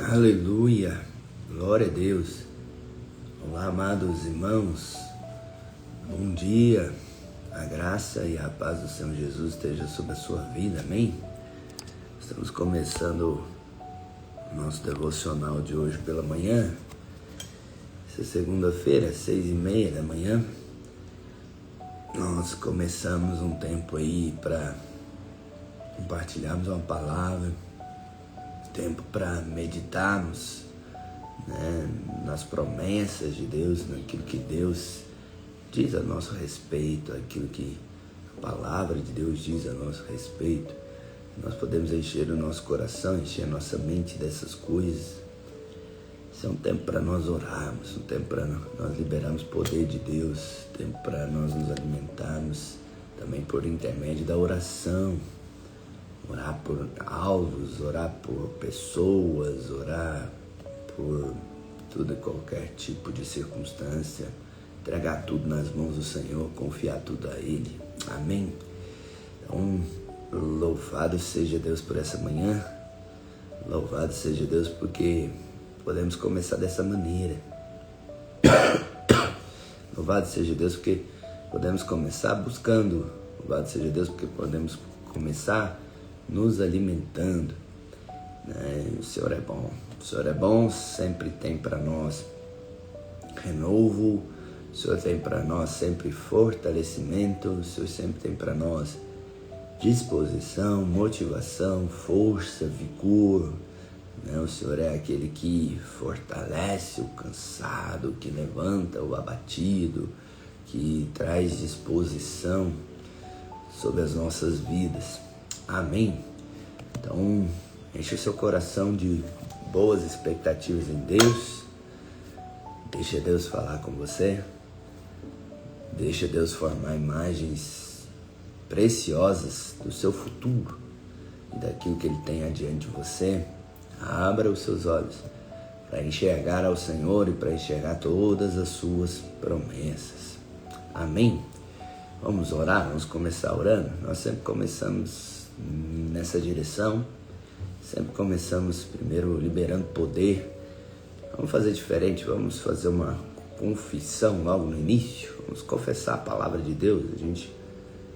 Aleluia, glória a Deus. Olá, amados irmãos, bom dia. A graça e a paz do Senhor Jesus esteja sobre a sua vida, amém? Estamos começando o nosso devocional de hoje pela manhã. Essa segunda-feira, 6:30 da manhã. Nós começamos um tempo aí para compartilharmos uma palavra, tempo para meditarmos, nas promessas de Deus, naquilo que Deus diz a nosso respeito, aquilo que a palavra de Deus diz a nosso respeito. Nós podemos encher o nosso coração, encher a nossa mente dessas coisas. Isso é um tempo para nós orarmos, um tempo para nós liberarmos o poder de Deus, tempo para nós nos alimentarmos também por intermédio da oração. Orar por alvos, orar por pessoas, orar por tudo e qualquer tipo de circunstância, entregar tudo nas mãos do Senhor, confiar tudo a Ele, amém? Então, louvado seja Deus por essa manhã, louvado seja Deus porque podemos começar dessa maneira, louvado seja Deus porque podemos começar buscando, louvado seja Deus porque podemos começar nos alimentando, O Senhor é bom, sempre tem para nós renovo, o Senhor tem para nós sempre fortalecimento, o Senhor sempre tem para nós disposição, motivação, força, vigor, O Senhor é aquele que fortalece o cansado, que levanta o abatido, que traz disposição sobre as nossas vidas. Amém? Então, enche o seu coração de boas expectativas em Deus. Deixa Deus falar com você. Deixa Deus formar imagens preciosas do seu futuro e daquilo que Ele tem adiante de você. Abra os seus olhos para enxergar ao Senhor e para enxergar todas as suas promessas. Amém? Vamos orar? Vamos começar orando? Nós sempre começamos nessa direção, sempre começamos primeiro liberando poder. Vamos fazer diferente, vamos fazer uma confissão logo no início, vamos confessar a palavra de Deus. A gente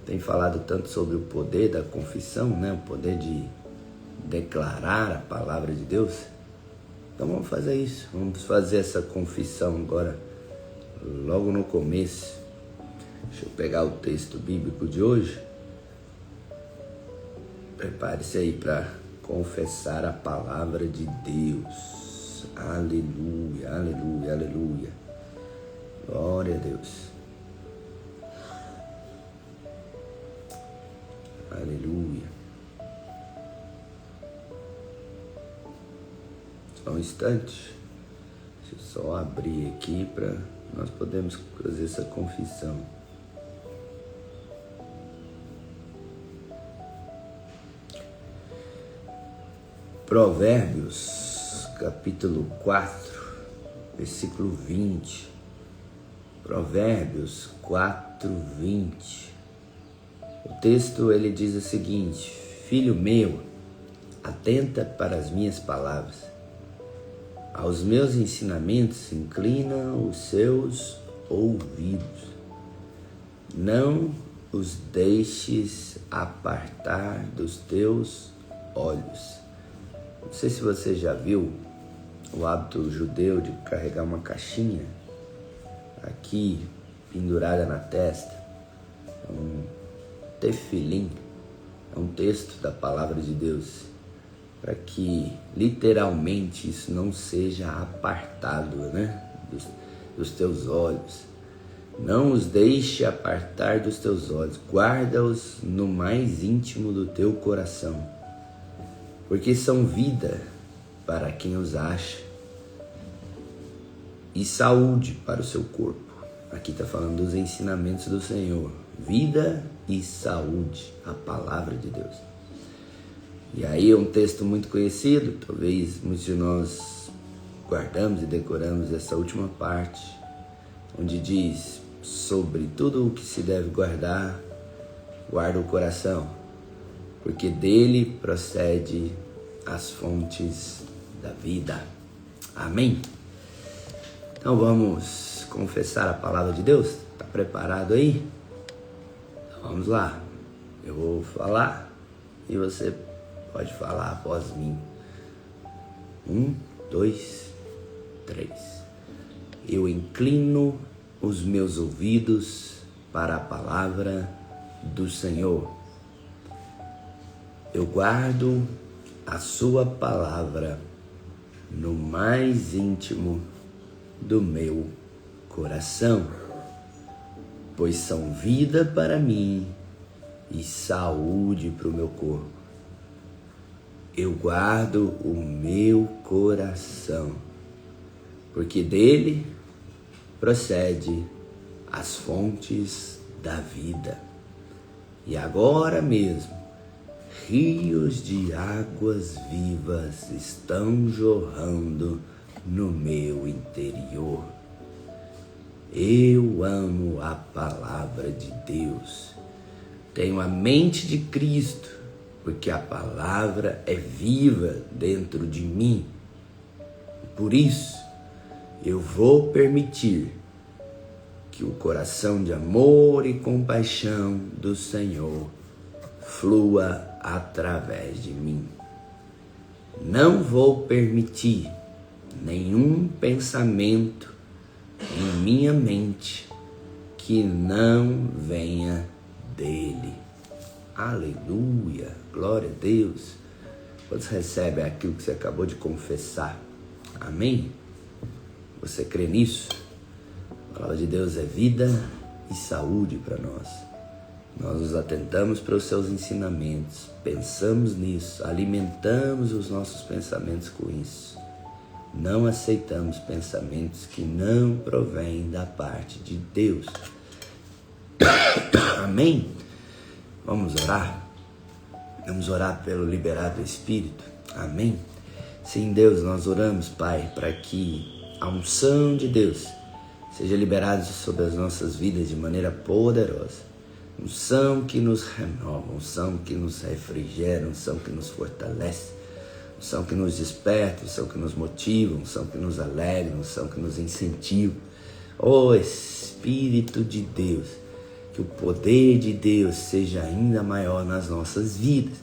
tem falado tanto sobre o poder da confissão, o poder de declarar a palavra de Deus. Então vamos fazer isso, vamos fazer essa confissão agora, logo no começo. Deixa eu pegar o texto bíblico de hoje. Prepare-se aí para confessar a palavra de Deus. Aleluia, aleluia, aleluia. Glória a Deus. Aleluia. Só um instante. Deixa eu só abrir aqui para nós podermos fazer essa confissão. Provérbios, capítulo 4, versículo 20. Provérbios 4, 20. O texto, ele diz o seguinte: Filho meu, atenta para as minhas palavras. Aos meus ensinamentos inclina os seus ouvidos. Não os deixes apartar dos teus olhos. Não sei se você já viu o hábito judeu de carregar uma caixinha aqui pendurada na testa. É um tefilim, é um texto da palavra de Deus, para que literalmente isso não seja apartado, dos teus olhos. Não os deixe apartar dos teus olhos, guarda-os no mais íntimo do teu coração. Porque são vida para quem os acha e saúde para o seu corpo. Aqui está falando dos ensinamentos do Senhor. Vida e saúde, a palavra de Deus. E aí é um texto muito conhecido, talvez muitos de nós guardamos e decoramos essa última parte, onde diz sobre tudo o que se deve guardar, guarda o coração, porque dele procede as fontes da vida. Amém? Então vamos confessar a palavra de Deus? Está preparado aí? Então vamos lá. Eu vou falar e você pode falar após mim. 1, 2, 3. Eu inclino os meus ouvidos para a palavra do Senhor. Eu guardo a sua palavra no mais íntimo do meu coração, pois são vida para mim e saúde para o meu corpo. Eu guardo o meu coração, porque dele procede as fontes da vida. E agora mesmo, rios de águas vivas estão jorrando no meu interior. Eu amo a palavra de Deus. Tenho a mente de Cristo, porque a palavra é viva dentro de mim. Por isso, eu vou permitir que o coração de amor e compaixão do Senhor flua através de mim. Não vou permitir nenhum pensamento em minha mente que não venha dele. Aleluia, glória a Deus. Quantos recebem aquilo que você acabou de confessar? Amém? Você crê nisso? A palavra de Deus é vida e saúde para nós. Nós nos atentamos para os seus ensinamentos, pensamos nisso, alimentamos os nossos pensamentos com isso. Não aceitamos pensamentos que não provêm da parte de Deus. Amém? Vamos orar? Vamos orar pelo liberado Espírito. Amém? Sim, Deus, nós oramos, Pai, para que a unção de Deus seja liberada sobre as nossas vidas de maneira poderosa. Unção que nos renova, unção que nos refrigera, unção que nos fortalece, unção que nos desperta, unção que nos motiva, unção que nos alegra, unção que nos incentiva. Ó Espírito de Deus, que o poder de Deus seja ainda maior nas nossas vidas,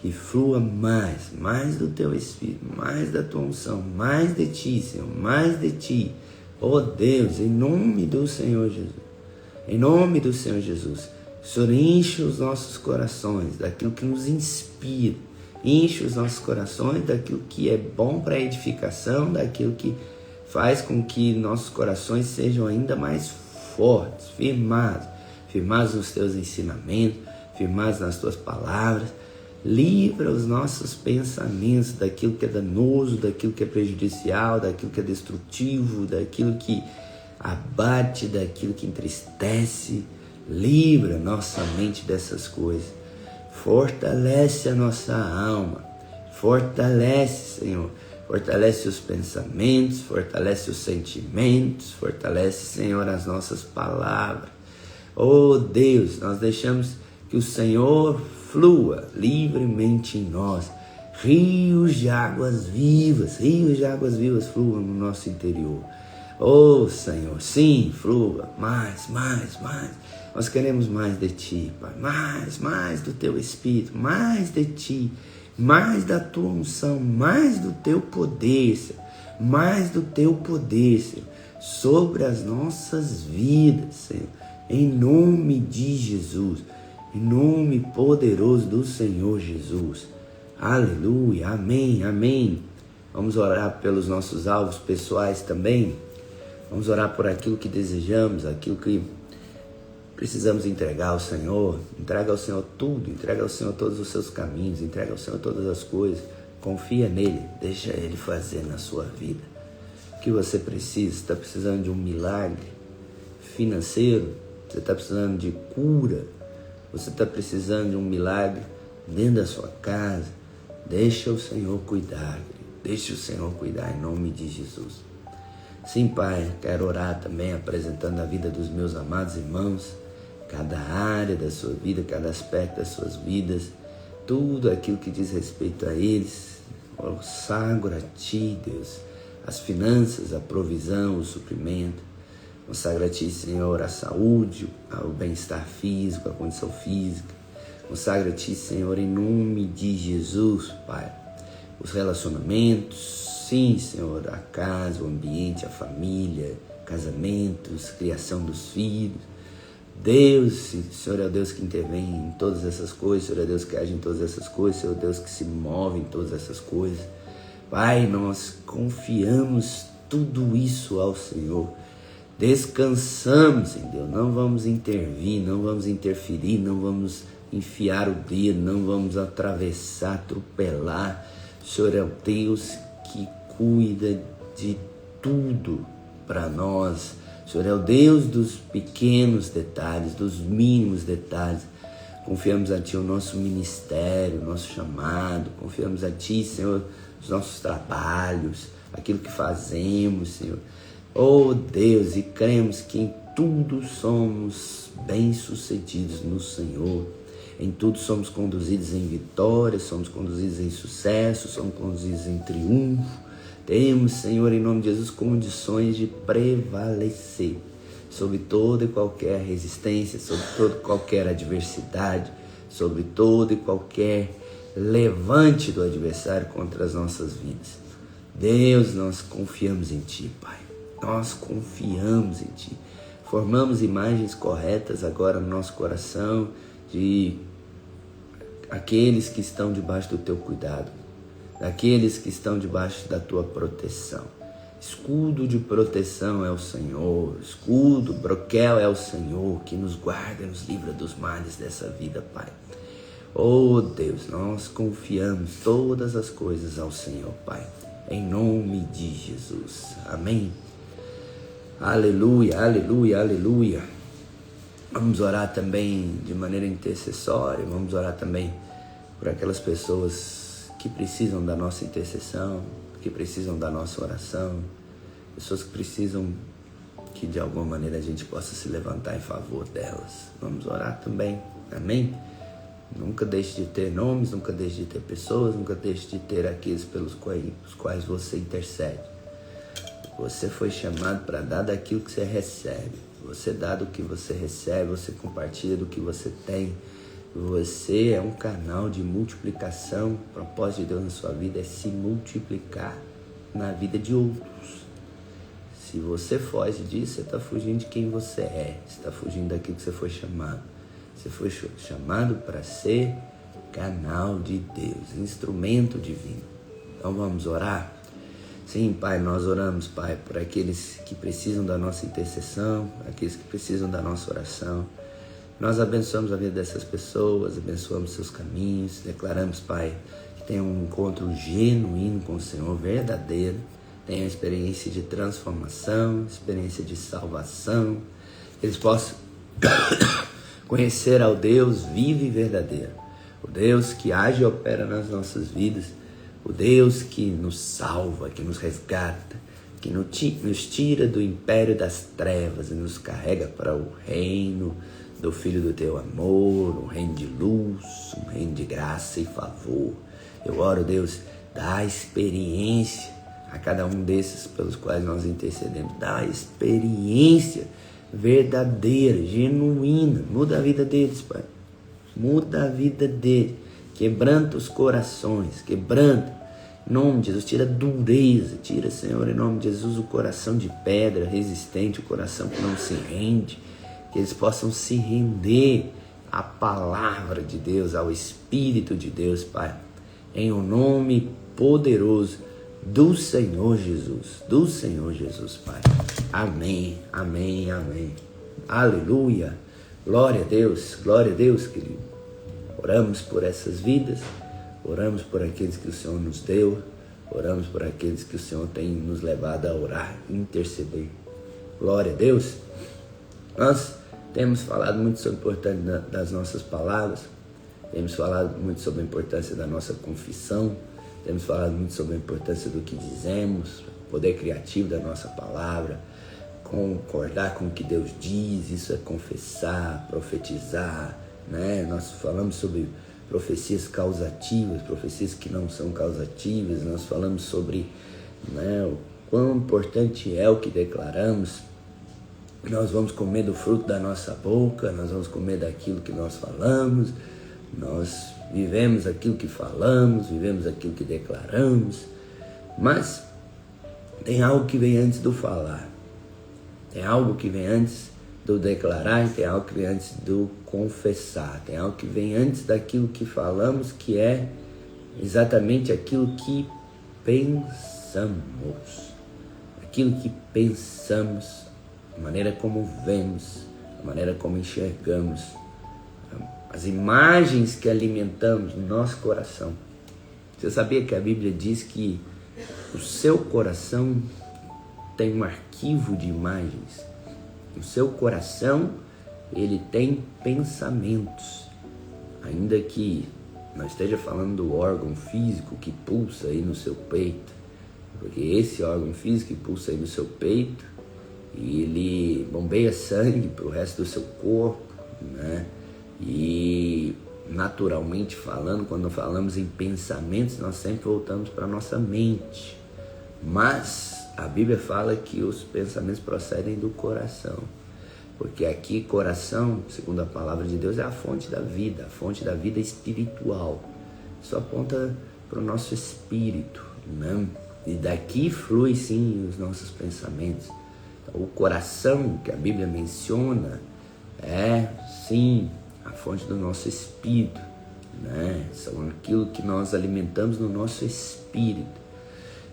que flua mais do teu Espírito, mais da tua unção, mais de ti, Senhor, mais de ti. Ó Deus, em nome do Senhor Jesus, em nome do Senhor Jesus, o Senhor enche os nossos corações daquilo que nos inspira, enche os nossos corações daquilo que é bom para a edificação, daquilo que faz com que nossos corações sejam ainda mais fortes, firmados nos teus ensinamentos, firmados nas tuas palavras. Livra os nossos pensamentos daquilo que é danoso, daquilo que é prejudicial, daquilo que é destrutivo, daquilo que abate, daquilo que entristece. Livra nossa mente dessas coisas. Fortalece a nossa alma. Fortalece, Senhor. Fortalece os pensamentos, fortalece os sentimentos, fortalece, Senhor, as nossas palavras. Oh Deus, nós deixamos que o Senhor flua livremente em nós. Rios de águas vivas fluam no nosso interior. Oh Senhor, sim, flua, mais. Nós queremos mais de Ti, Pai, mais do Teu Espírito, mais de Ti, mais da Tua unção, mais do Teu poder, Senhor, mais do Teu poder, Senhor, sobre as nossas vidas, Senhor, em nome de Jesus, em nome poderoso do Senhor Jesus. Aleluia, amém. Vamos orar pelos nossos alvos pessoais também. Vamos orar por aquilo que desejamos, aquilo que precisamos entregar ao Senhor. Entrega ao Senhor tudo, entrega ao Senhor todos os seus caminhos, entrega ao Senhor todas as coisas. Confia nele, deixa ele fazer na sua vida. O que você precisa? Está precisando de um milagre financeiro? Você está precisando de cura? Você está precisando de um milagre dentro da sua casa? Deixa o Senhor cuidar, deixa o Senhor cuidar em nome de Jesus. Sim, Pai, quero orar também apresentando a vida dos meus amados irmãos, cada área da sua vida, cada aspecto das suas vidas, tudo aquilo que diz respeito a eles, Consagro a Ti, Deus, as finanças, a provisão, o suprimento. Consagro a Ti, Senhor, a saúde, o bem-estar físico, a condição física. Consagro a Ti, Senhor, em nome de Jesus, Pai, os relacionamentos, sim, Senhor, a casa, o ambiente, a família, casamentos, criação dos filhos. Deus, Senhor é o Deus que intervém em todas essas coisas, Senhor é Deus que age em todas essas coisas, Senhor é Deus que se move em todas essas coisas. Pai, nós confiamos tudo isso ao Senhor. Descansamos em Deus, não vamos intervir, não vamos interferir, não vamos enfiar o dedo, não vamos atravessar, atropelar. O Senhor é o Deus que cuida de tudo para nós. O Senhor é o Deus dos pequenos detalhes, dos mínimos detalhes. Confiamos a Ti o nosso ministério, o nosso chamado. Confiamos a Ti, Senhor, os nossos trabalhos, aquilo que fazemos, Senhor. Oh Deus, e cremos que em tudo somos bem-sucedidos no Senhor. Em tudo somos conduzidos em vitória, somos conduzidos em sucesso, somos conduzidos em triunfo. Temos, Senhor, em nome de Jesus, condições de prevalecer sobre toda e qualquer resistência, sobre toda e qualquer adversidade, sobre todo e qualquer levante do adversário contra as nossas vidas. Deus, nós confiamos em Ti, Pai. Nós confiamos em Ti. Formamos imagens corretas agora no nosso coração de aqueles que estão debaixo do Teu cuidado, daqueles que estão debaixo da Tua proteção. Escudo de proteção é o Senhor, escudo, broquel é o Senhor, que nos guarda e nos livra dos males dessa vida, Pai. Oh Deus, nós confiamos todas as coisas ao Senhor, Pai, em nome de Jesus. Amém. Aleluia, aleluia, aleluia. Vamos orar também de maneira intercessória, vamos orar também por aquelas pessoas que precisam da nossa intercessão, que precisam da nossa oração, pessoas que precisam que de alguma maneira a gente possa se levantar em favor delas. Vamos orar também, amém? Nunca deixe de ter nomes, nunca deixe de ter pessoas, nunca deixe de ter aqueles pelos quais você intercede. Você foi chamado para dar daquilo que você recebe. Você dá do que você recebe, você compartilha do que você tem. Você é um canal de multiplicação. O propósito de Deus na sua vida é se multiplicar na vida de outros. Se você foge disso, você está fugindo de quem você é. Você está fugindo daquilo que você foi chamado. Você foi chamado para ser canal de Deus, instrumento divino. Então vamos orar? Sim, Pai, nós oramos, Pai, por aqueles que precisam da nossa intercessão, aqueles que precisam da nossa oração. Nós abençoamos a vida dessas pessoas, abençoamos seus caminhos, declaramos, Pai, que tenham um encontro genuíno com o Senhor, verdadeiro, tenham experiência de transformação, experiência de salvação, que eles possam conhecer ao Deus vivo e verdadeiro, o Deus que age e opera nas nossas vidas, o Deus que nos salva, que nos resgata, que nos tira do império das trevas e nos carrega para o reino do Filho do Teu amor, um reino de luz, um reino de graça e favor. Eu oro, Deus, dá experiência a cada um desses pelos quais nós intercedemos. Dá experiência verdadeira, genuína. Muda a vida deles, Pai. Muda a vida deles. Quebranta os corações, quebranta. Em nome de Jesus, tira a dureza, tira, Senhor, em nome de Jesus, o coração de pedra resistente, o coração que não se rende, que eles possam se render à palavra de Deus, ao Espírito de Deus, Pai, em o nome poderoso do Senhor Jesus, Pai. Amém, amém, amém. Aleluia, glória a Deus, querido. Oramos por essas vidas, oramos por aqueles que o Senhor nos deu, oramos por aqueles que o Senhor tem nos levado a orar, interceder. Glória a Deus. Nós temos falado muito sobre a importância das nossas palavras, temos falado muito sobre a importância da nossa confissão, temos falado muito sobre a importância do que dizemos, o poder criativo da nossa palavra, concordar com o que Deus diz, isso é confessar, profetizar, né? Nós falamos sobre profecias causativas, profecias que não são causativas. Nós falamos sobre, né, o quão importante é o que declaramos. Nós vamos comer do fruto da nossa boca, nós vamos comer daquilo que nós falamos, nós vivemos aquilo que falamos, vivemos aquilo que declaramos. Mas tem algo que vem antes do falar, tem algo que vem antes do declarar, e tem algo que vem antes do confessar, tem algo que vem antes daquilo que falamos, que é exatamente aquilo que pensamos, aquilo que pensamos, a maneira como vemos, a maneira como enxergamos, as imagens que alimentamos no nosso coração. Você sabia que a Bíblia diz que o seu coração tem um arquivo de imagens? O seu coração, ele tem pensamentos. Ainda que não esteja falando do órgão físico que pulsa aí no seu peito, porque esse órgão físico que pulsa aí no seu peito, ele bombeia sangue para o resto do seu corpo, né? E naturalmente falando, quando falamos em pensamentos, nós sempre voltamos para a nossa mente. Mas a Bíblia fala que os pensamentos procedem do coração, porque aqui coração, segundo a palavra de Deus, é a fonte da vida espiritual. Isso aponta para o nosso espírito, né? E daqui flui sim os nossos pensamentos. Então, o coração que a Bíblia menciona é sim a fonte do nosso espírito, né? São aquilo que nós alimentamos no nosso espírito.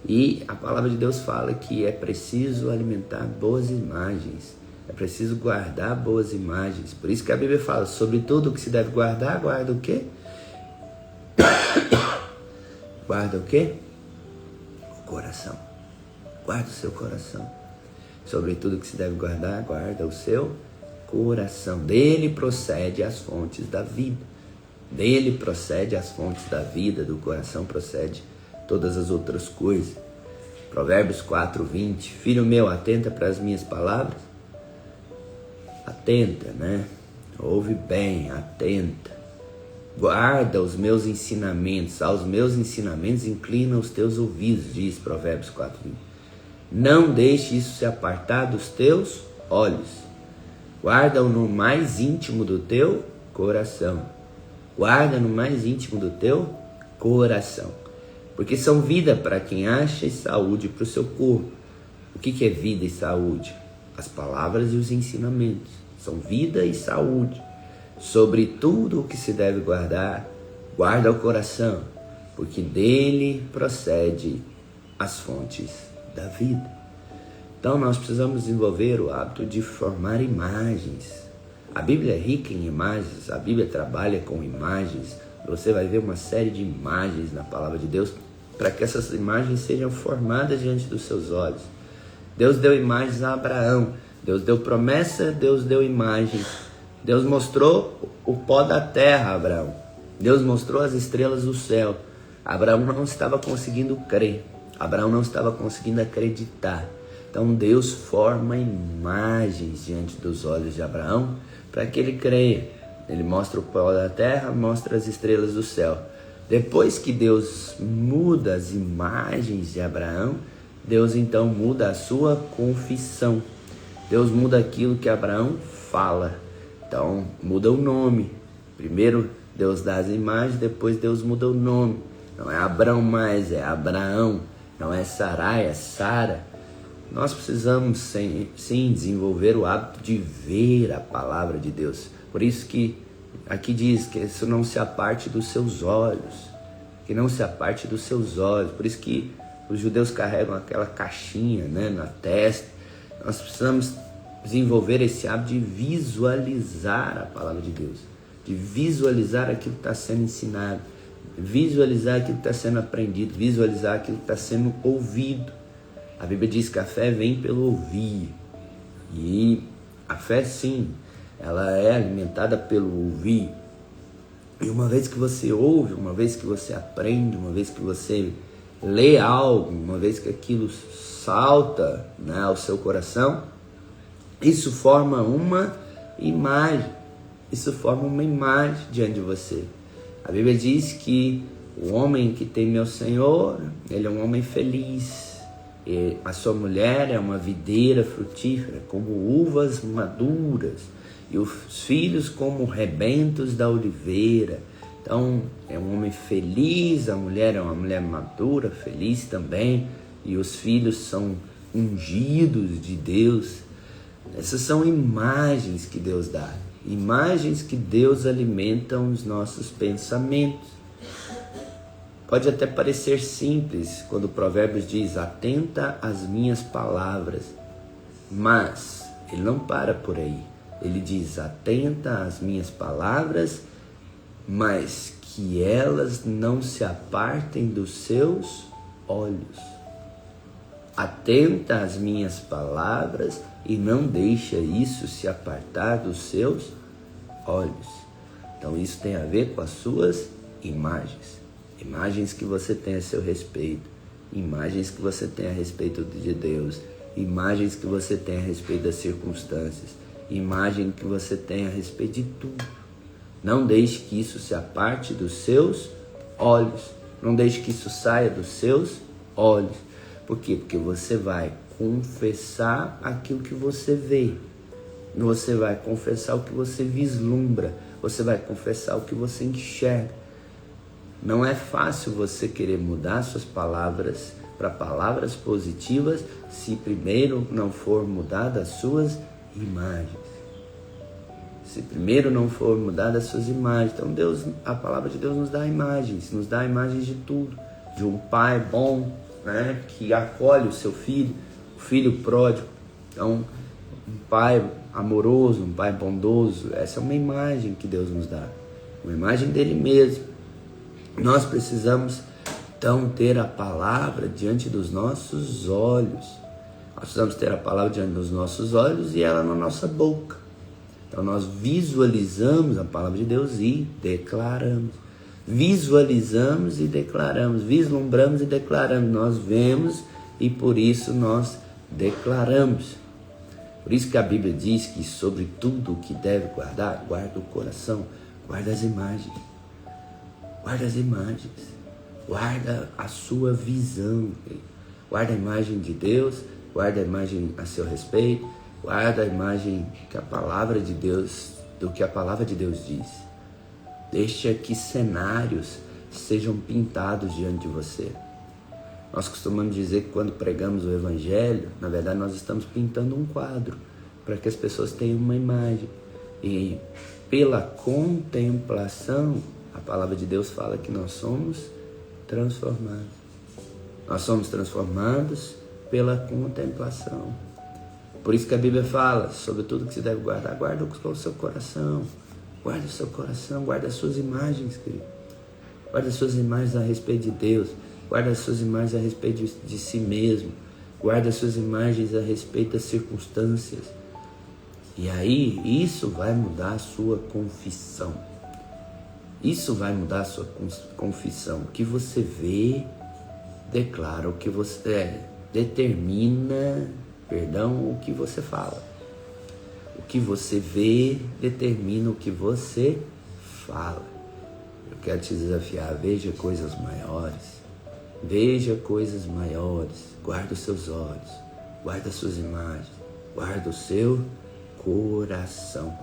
E a palavra de Deus fala que é preciso alimentar boas imagens, é preciso guardar boas imagens. Por isso que a Bíblia fala, sobre tudo o que se deve guardar, guarda o quê? Guarda o quê? O coração. Guarda o seu coração. Sobre tudo que se deve guardar, guarda o seu coração. Dele procede as fontes da vida. Dele procede as fontes da vida, do coração procede todas as outras coisas. Provérbios 4:20. Filho meu, atenta para as minhas palavras. Atenta, né? Ouve bem, atenta. Guarda os meus ensinamentos. Aos meus ensinamentos inclina os teus ouvidos, diz Provérbios 4:20. Não deixe isso se apartar dos teus olhos. Guarda-o no mais íntimo do teu coração. Guarda no mais íntimo do teu coração. Porque são vida para quem acha e saúde para o seu corpo. O que é vida e saúde? As palavras e os ensinamentos. São vida e saúde. Sobre tudo o que se deve guardar, guarda o coração, porque dele procede as fontes da vida. Então nós precisamos desenvolver o hábito de formar imagens. A Bíblia é rica em imagens, a Bíblia trabalha com imagens. Você vai ver uma série de imagens na palavra de Deus, para que essas imagens sejam formadas diante dos seus olhos. Deus deu imagens a Abraão, Deus deu promessa, Deus deu imagens. Deus mostrou o pó da terra a Abraão. Deus mostrou as estrelas do céu. Abraão não estava conseguindo crer. Abraão não estava conseguindo acreditar. Então Deus forma imagens diante dos olhos de Abraão para que ele creia. Ele mostra o pó da terra, mostra as estrelas do céu. Depois que Deus muda as imagens de Abraão, Deus então muda a sua confissão. Deus muda aquilo que Abraão fala. Então muda o nome. Primeiro Deus dá as imagens, depois Deus muda o nome. Não é Abrão mais, é Abraão. Não é Sarai, é Sara. Nós precisamos sim desenvolver o hábito de ver a palavra de Deus. Por isso que aqui diz que isso não se aparte dos seus olhos. Que não se aparte dos seus olhos. Por isso que os judeus carregam aquela caixinha, né, na testa. Nós precisamos desenvolver esse hábito de visualizar a palavra de Deus. De visualizar aquilo que está sendo ensinado. Visualizar aquilo que está sendo aprendido. Visualizar aquilo que está sendo ouvido. A Bíblia diz que a fé vem pelo ouvir. E a fé, sim, ela é alimentada pelo ouvir. E uma vez que você ouve, uma vez que você aprende, uma vez que você lê algo, uma vez que aquilo salta, né, ao seu coração, isso forma uma imagem. Isso forma uma imagem diante de você. A Bíblia diz que o homem que teme ao Senhor, ele é um homem feliz. E a sua mulher é uma videira frutífera, como uvas maduras, e os filhos como rebentos da oliveira. Então, é um homem feliz, a mulher é uma mulher madura, feliz também, e os filhos são ungidos de Deus. Essas são imagens que Deus dá, imagens que Deus alimenta os nossos pensamentos. Pode até parecer simples quando o Provérbios diz: atenta às minhas palavras, mas ele não para por aí. Ele diz: atenta às minhas palavras, mas que elas não se apartem dos seus olhos. Atenta às minhas palavras e não deixa isso se apartar dos seus olhos. Então isso tem a ver com as suas imagens. Imagens que você tem a seu respeito, imagens que você tem a respeito de Deus, imagens que você tem a respeito das circunstâncias, imagem que você tem a respeito de tudo. Não deixe que isso se aparte dos seus olhos, não deixe que isso saia dos seus olhos. Por quê? Porque você vai confessar aquilo que você vê, você vai confessar o que você vislumbra, você vai confessar o que você enxerga. Não é fácil você querer mudar suas palavras para palavras positivas se primeiro não for mudar as suas imagens. Se primeiro não for mudar as suas imagens. Então a palavra de Deus nos dá imagens de tudo. De um pai bom, né, que acolhe o seu filho, o filho pródigo. Então, um pai amoroso, um pai bondoso, essa é uma imagem que Deus nos dá. Uma imagem dele mesmo. Nós precisamos, então, ter a palavra diante dos nossos olhos. Nós precisamos ter a palavra diante dos nossos olhos e ela na nossa boca. Então, nós visualizamos a palavra de Deus e declaramos. Visualizamos e declaramos. Vislumbramos e declaramos. Nós vemos e por isso nós declaramos. Por isso que a Bíblia diz que sobre tudo o que deve guardar, guarda o coração, guarda as imagens. Guarda as imagens, guarda a sua visão, guarda a imagem de Deus, guarda a imagem a seu respeito, guarda a imagem que a palavra de Deus, do que a palavra de Deus diz. Deixa que cenários sejam pintados diante de você. Nós costumamos dizer que quando pregamos o Evangelho, na verdade nós estamos pintando um quadro, para que as pessoas tenham uma imagem. E pela contemplação, a palavra de Deus fala que nós somos transformados. Nós somos transformados pela contemplação. Por isso que a Bíblia fala sobre tudo que se deve guardar. Guarda o seu coração. Guarda o seu coração. Guarda as suas imagens, querido. Guarda as suas imagens a respeito de Deus. Guarda as suas imagens a respeito de si mesmo. Guarda as suas imagens a respeito das circunstâncias. E aí, isso vai mudar a sua confissão. Isso vai mudar a sua confissão. O que você vê, declara. O que você determina, o que você fala. O que você vê, determina o que você fala. Eu quero te desafiar, veja coisas maiores. Veja coisas maiores. Guarda os seus olhos. Guarda as suas imagens. Guarda o seu coração.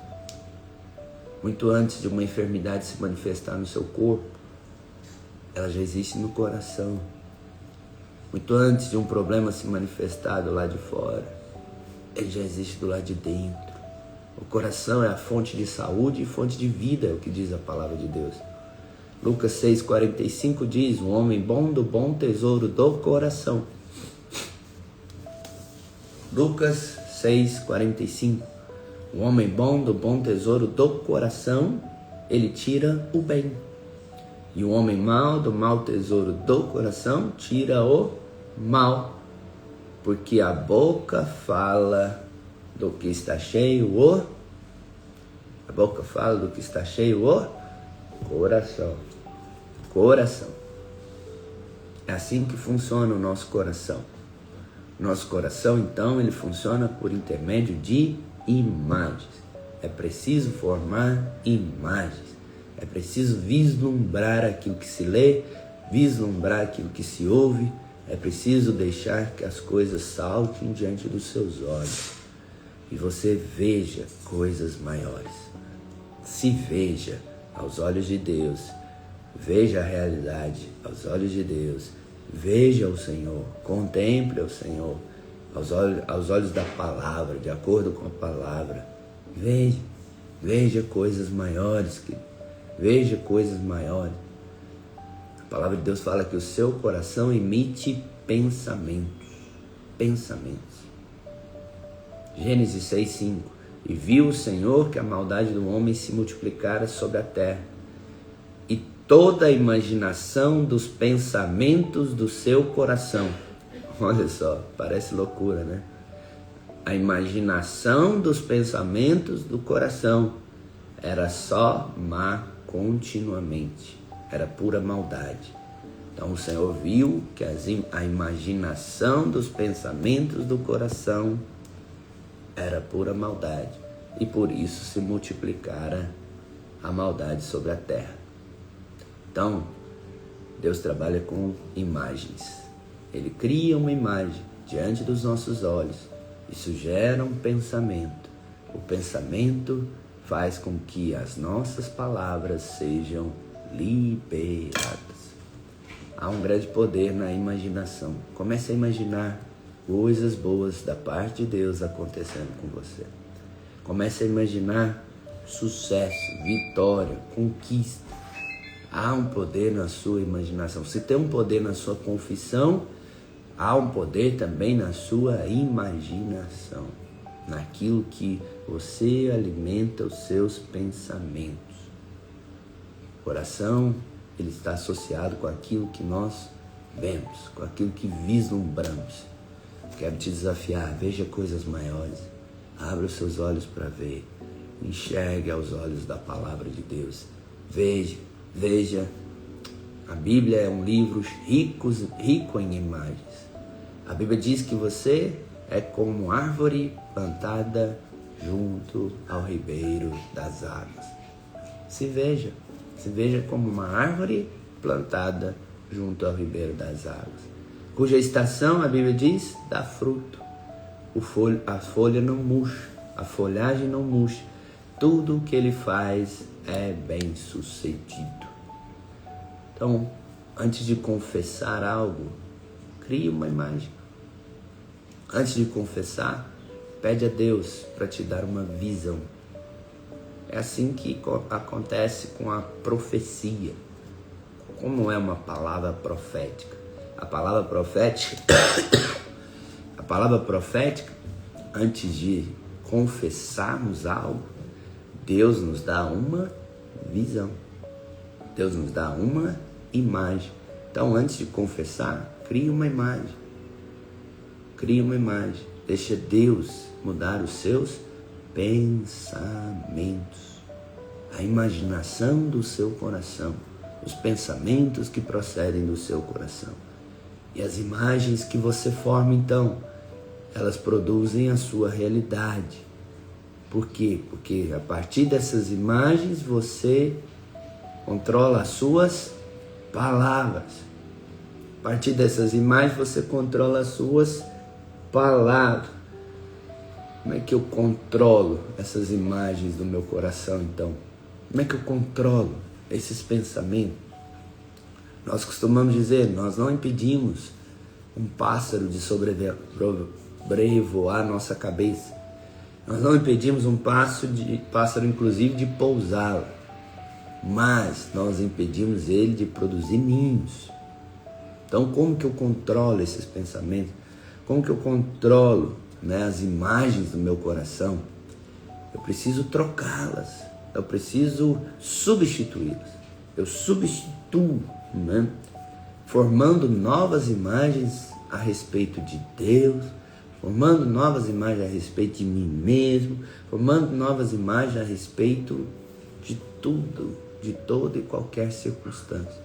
Muito antes de uma enfermidade se manifestar no seu corpo, ela já existe no coração. Muito antes de um problema se manifestar do lado de fora, ele já existe do lado de dentro. O coração é a fonte de saúde e fonte de vida, é o que diz a palavra de Deus. Lucas 6,45 diz: um homem bom do bom tesouro do coração. Lucas 6,45. O homem bom do bom tesouro do coração, ele tira o bem. E o homem mau do mau tesouro do coração, tira o mal. Porque a boca fala do que está cheio o coração. Coração. É assim que funciona o nosso coração. Nosso coração, então, ele funciona por intermédio de imagens. É preciso formar imagens. É preciso vislumbrar aquilo que se lê, vislumbrar aquilo que se ouve. É preciso deixar que as coisas saltem diante dos seus olhos e você veja coisas maiores. Se veja aos olhos de Deus, veja a realidade aos olhos de Deus, veja o Senhor, contemple o Senhor aos olhos da palavra, de acordo com a palavra. Veja coisas maiores, veja coisas maiores. A palavra de Deus fala que o seu coração emite pensamentos. Gênesis 6:5. E viu o Senhor que a maldade do homem se multiplicara sobre a terra, e toda a imaginação dos pensamentos do seu coração. Olha só, parece loucura, né? A imaginação dos pensamentos do coração era só má continuamente. Era pura maldade. Então o Senhor viu que a imaginação dos pensamentos do coração era pura maldade. E por isso se multiplicara a maldade sobre a terra. Então, Deus trabalha com imagens. Ele cria uma imagem diante dos nossos olhos. Isso gera um pensamento. O pensamento faz com que as nossas palavras sejam liberadas. Há um grande poder na imaginação. Comece a imaginar coisas boas da parte de Deus acontecendo com você. Comece a imaginar sucesso, vitória, conquista. Há um poder na sua imaginação. Se tem um poder na sua confissão, há um poder também na sua imaginação, naquilo que você alimenta os seus pensamentos. O coração, ele está associado com aquilo que nós vemos, com aquilo que vislumbramos. Quero te desafiar, veja coisas maiores, abra os seus olhos para ver, enxergue aos olhos da palavra de Deus. Veja, a Bíblia é um livro rico em imagens. A Bíblia diz que você é como árvore plantada junto ao ribeiro das águas. Se veja como uma árvore plantada junto ao ribeiro das águas, cuja estação, a Bíblia diz, dá fruto. A folha não murcha, a folhagem não murcha. Tudo o que ele faz é bem sucedido. Então, antes de confessar algo, crie uma imagem. Antes de confessar, pede a Deus para te dar uma visão. É assim que acontece com a profecia. Como é uma palavra profética? A palavra profética, antes de confessarmos algo, Deus nos dá uma visão. Deus nos dá uma imagem. Então, antes de confessar, crie uma imagem. Deixa Deus mudar os seus pensamentos. A imaginação do seu coração. Os pensamentos que procedem do seu coração. E as imagens que você forma, então, elas produzem a sua realidade. Por quê? Porque a partir dessas imagens você controla as suas palavras. A partir dessas imagens você controla as suas palavras. Como é que eu controlo essas imagens do meu coração, então? Como é que eu controlo esses pensamentos? Nós costumamos dizer, nós não impedimos um pássaro de sobrevoar nossa cabeça. Nós não impedimos um pássaro, inclusive, de pousá-lo. Mas nós impedimos ele de produzir ninhos. Então, como que eu controlo esses pensamentos? Como que eu controlo, as imagens do meu coração? Eu preciso trocá-las. Eu preciso substituí-las. Eu substituo, formando novas imagens a respeito de Deus, formando novas imagens a respeito de mim mesmo, formando novas imagens a respeito de tudo, de toda e qualquer circunstância.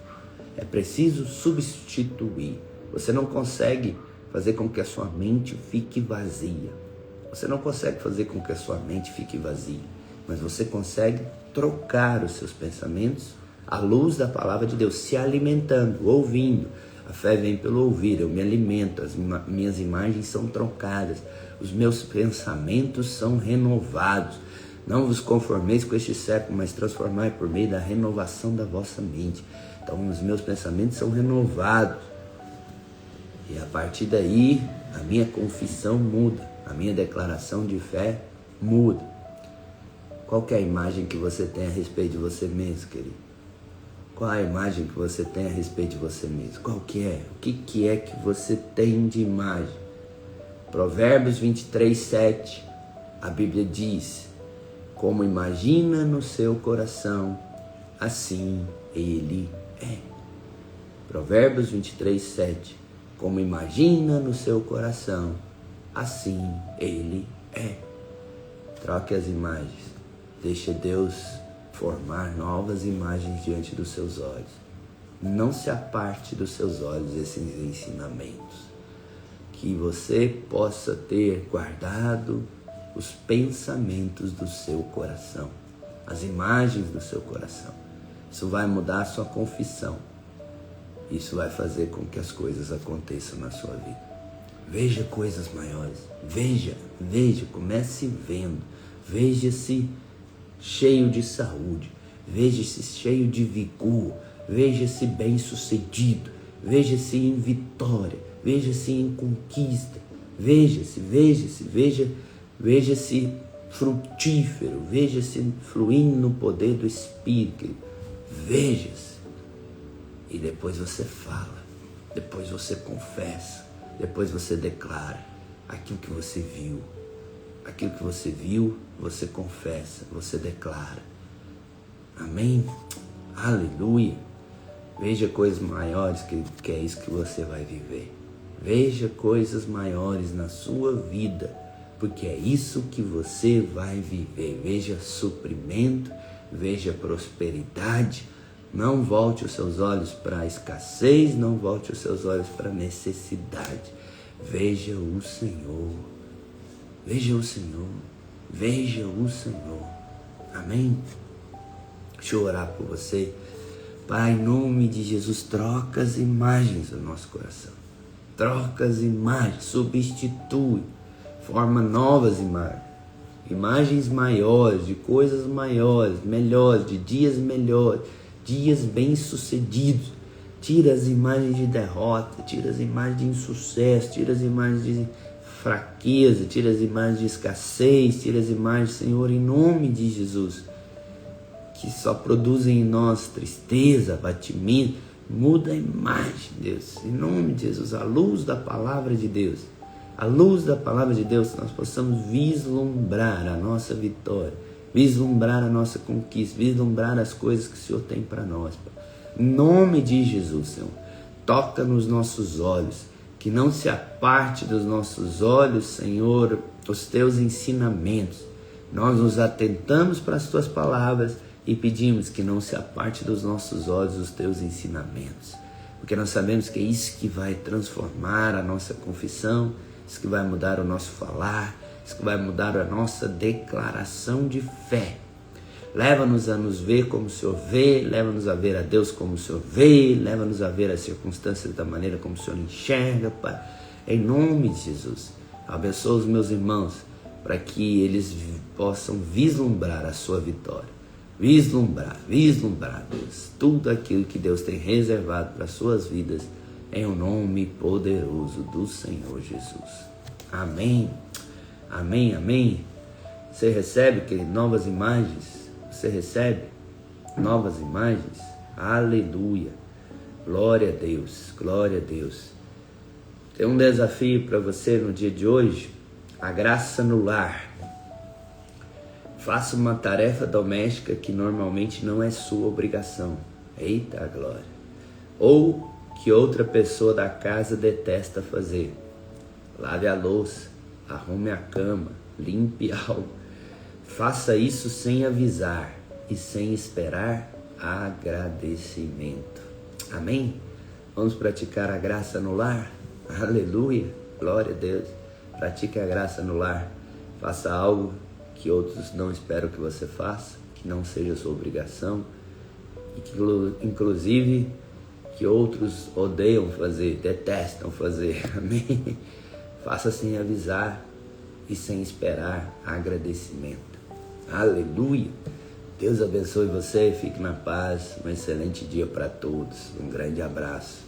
É preciso substituir. Você não consegue fazer com que a sua mente fique vazia. Você não consegue fazer com que a sua mente fique vazia. mas você consegue trocar os seus pensamentos à luz da palavra de Deus, se alimentando, ouvindo. A fé vem pelo ouvir, eu me alimento, as minhas imagens são trocadas, os meus pensamentos são renovados. Não vos conformeis com este século, mas transformai por meio da renovação da vossa mente. Então os meus pensamentos são renovados. E a partir daí, a minha confissão muda, a minha declaração de fé muda. Qual que é a imagem que você tem a respeito de você mesmo, querido? Qual a imagem que você tem a respeito de você mesmo? Qual que é? O que é que você tem de imagem? Provérbios 23:7, a Bíblia diz: como imagina no seu coração, assim ele é. Provérbios 23:7, como imagina no seu coração, assim ele é. Troque as imagens, deixe Deus formar novas imagens diante dos seus olhos. Não se aparte dos seus olhos esses ensinamentos. Que você possa ter guardado os pensamentos do seu coração, as imagens do seu coração. Isso vai mudar a sua confissão. Isso vai fazer com que as coisas aconteçam na sua vida. Veja coisas maiores. Veja, comece vendo. Veja-se cheio de saúde. Veja-se cheio de vigor. Veja-se bem-sucedido. Veja-se em vitória. Veja-se em conquista. Veja-se, veja-se frutífero. Veja-se fluindo no poder do Espírito. Veja-se. E depois você fala. Depois você confessa. Depois você declara aquilo que você viu. Aquilo que você viu, você confessa, você declara. Amém? Aleluia. Veja coisas maiores, que é isso que você vai viver. Veja coisas maiores na sua vida, porque é isso que você vai viver. Veja suprimento, veja prosperidade. Não volte os seus olhos para a escassez, não volte os seus olhos para a necessidade. Veja o Senhor. Veja o Senhor. Veja o Senhor. Amém? Deixa eu orar por você. Pai, em nome de Jesus, troca as imagens do nosso coração. Troca as imagens, substitui, forma novas imagens. Imagens maiores, de coisas maiores, melhores, de dias melhores, dias bem-sucedidos. Tira as imagens de derrota, tira as imagens de insucesso, tira as imagens de fraqueza, tira as imagens de escassez, tira as imagens, Senhor, em nome de Jesus, que só produzem em nós tristeza, abatimento. Muda a imagem, Deus, em nome de Jesus, à luz da palavra de Deus. À luz da palavra de Deus, nós possamos vislumbrar a nossa vitória, vislumbrar a nossa conquista, vislumbrar as coisas que o Senhor tem para nós, Pai. Em nome de Jesus, Senhor, toca nos nossos olhos, que não se aparte dos nossos olhos, Senhor, os teus ensinamentos. Nós nos atentamos para as tuas palavras e pedimos que não se aparte dos nossos olhos os teus ensinamentos, porque nós sabemos que é isso que vai transformar a nossa confissão, isso que vai mudar o nosso falar, isso que vai mudar a nossa declaração de fé. Leva-nos a nos ver como o Senhor vê, leva-nos a ver a Deus como o Senhor vê, leva-nos a ver as circunstâncias da maneira como o Senhor enxerga, Pai. Em nome de Jesus, abençoa os meus irmãos para que eles possam vislumbrar a sua vitória. Vislumbrar, Deus, tudo aquilo que Deus tem reservado para as suas vidas, em o nome poderoso do Senhor Jesus. Amém, amém, amém. Você recebe, querido, novas imagens? Você recebe novas imagens? Aleluia, glória a Deus, glória a Deus. Tem um desafio para você no dia de hoje, a graça no lar. Faça uma tarefa doméstica que normalmente não é sua obrigação. Eita glória. Ou que outra pessoa da casa detesta fazer. Lave a louça, arrume a cama, limpe algo. Faça isso sem avisar e sem esperar agradecimento. Amém? Vamos praticar a graça no lar? Aleluia, glória a Deus. Pratique a graça no lar. Faça algo que outros não esperam que você faça, que não seja sua obrigação, e que inclusive que outros odeiam fazer, detestam fazer. Amém? Faça sem avisar e sem esperar agradecimento. Aleluia! Deus abençoe você, fique na paz, um excelente dia para todos, um grande abraço.